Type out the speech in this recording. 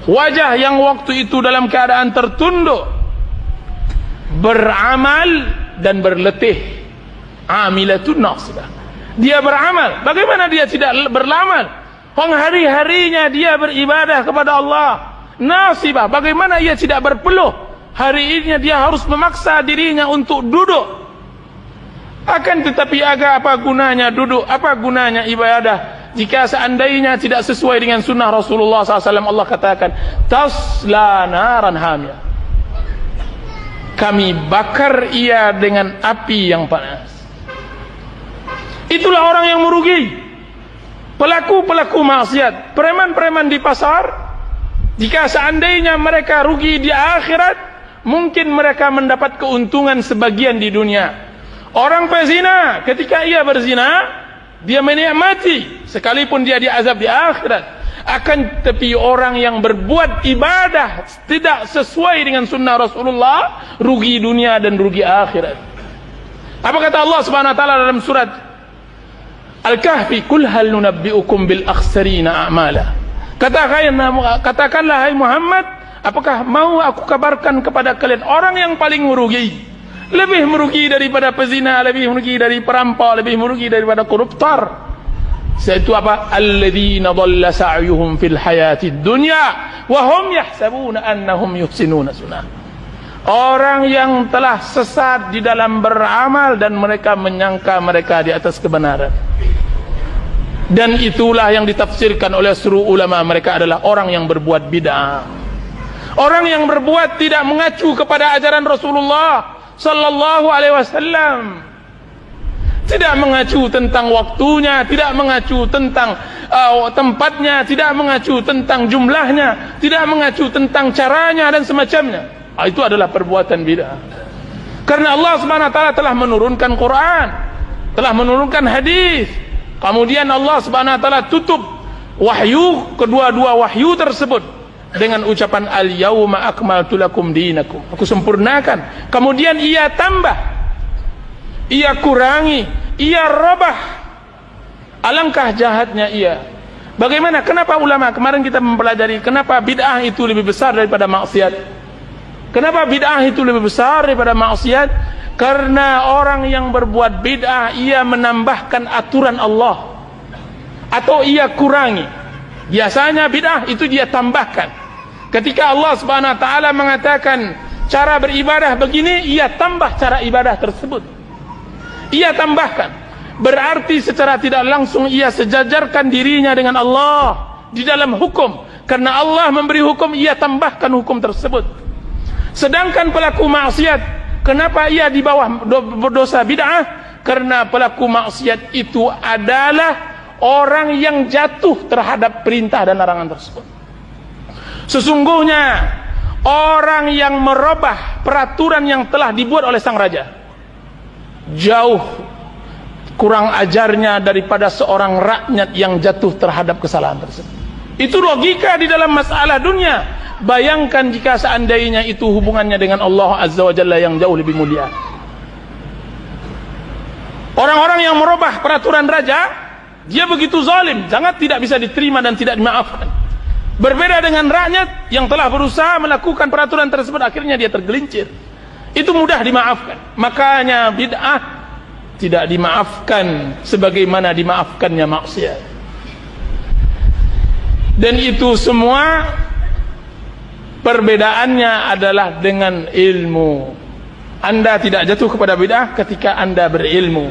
wajah yang waktu itu dalam keadaan tertunduk, beramal dan berletih. Amilatun nasibah. Dia beramal, bagaimana dia tidak beramal? Hari-harinya dia beribadah kepada Allah. Nasibah, bagaimana ia tidak berpeluh? Hari ini dia harus memaksa dirinya untuk duduk. Akan tetapi apa gunanya duduk? Apa gunanya ibadah jika seandainya tidak sesuai dengan sunnah Rasulullah SAW? Allah katakan, tasla naran hamiyah, kami bakar ia dengan api yang panas. Itulah orang yang merugi. Pelaku-pelaku maksiat, preman-preman di pasar, jika seandainya mereka rugi di akhirat, mungkin mereka mendapat keuntungan sebagian di dunia. Orang pezina, ketika ia berzina, dia menikmati, sekalipun dia diazab di akhirat. Akan tetapi orang yang berbuat ibadah tidak sesuai dengan sunnah Rasulullah, rugi dunia dan rugi akhirat. Apa kata Allah Subhanahu wa taala dalam surat Al-Kahfi, "Qul hal nunabbi'ukum bil akhsarina a'mala." Katakanlah hai Muhammad, apakah mau aku kabarkan kepada kalian orang yang paling merugi? Lebih merugi daripada pezina, lebih merugi dari perampok, lebih merugi daripada koruptor. Itu apa? Alladzina dhalla sa'yuhum fil hayatid dunya wa hum yahsabuna annahum yuhsinuna sunah. Orang yang telah sesat di dalam beramal dan mereka menyangka mereka di atas kebenaran. Dan itulah yang ditafsirkan oleh seluruh ulama, mereka adalah orang yang berbuat bid'ah. Orang yang berbuat tidak mengacu kepada ajaran Rasulullah sallallahu alaihi wasallam. Tidak mengacu tentang waktunya, tidak mengacu tentang tempatnya, tidak mengacu tentang jumlahnya, tidak mengacu tentang caranya dan semacamnya. Itu adalah perbuatan bid'ah. Karena Allah Subhanahu wa taala telah menurunkan Quran, telah menurunkan hadis. Kemudian Allah Subhanahu wa taala tutup wahyu, kedua-dua wahyu tersebut dengan ucapan al-yauma akmaltu lakum dinakum. Aku sempurnakan. Kemudian ia tambah, ia kurangi, ia robah. Alangkah jahatnya ia. Bagaimana? Kenapa ulama kemarin kita mempelajari kenapa bid'ah itu lebih besar daripada maksiat? Kenapa bid'ah itu lebih besar daripada maksiat? Karena orang yang berbuat bid'ah, ia menambahkan aturan Allah atau ia kurangi. Biasanya bid'ah itu dia tambahkan. Ketika Allah Subhanahu wa taala mengatakan cara beribadah begini, ia tambah cara ibadah tersebut. Ia tambahkan. Berarti secara tidak langsung ia sejajarkan dirinya dengan Allah di dalam hukum. Karena Allah memberi hukum, ia tambahkan hukum tersebut. Sedangkan pelaku maksiat, kenapa ia di bawah dosa bid'ah? Karena pelaku maksiat itu adalah orang yang jatuh terhadap perintah dan larangan tersebut. Sesungguhnya orang yang merubah peraturan yang telah dibuat oleh sang raja jauh kurang ajarnya daripada seorang rakyat yang jatuh terhadap kesalahan tersebut. Itu logika di dalam masalah dunia. Bayangkan jika seandainya itu hubungannya dengan Allah Azza wa Jalla yang jauh lebih mulia. Orang-orang yang merubah peraturan raja, dia begitu zalim, sangat tidak bisa diterima dan tidak dimaafkan. Berbeda dengan rakyat yang telah berusaha melakukan peraturan tersebut, akhirnya dia tergelincir. Itu mudah dimaafkan. Makanya bid'ah tidak dimaafkan sebagaimana dimaafkannya maksiat. Dan itu semua perbedaannya adalah dengan ilmu. Anda tidak jatuh kepada bid'ah ketika Anda berilmu.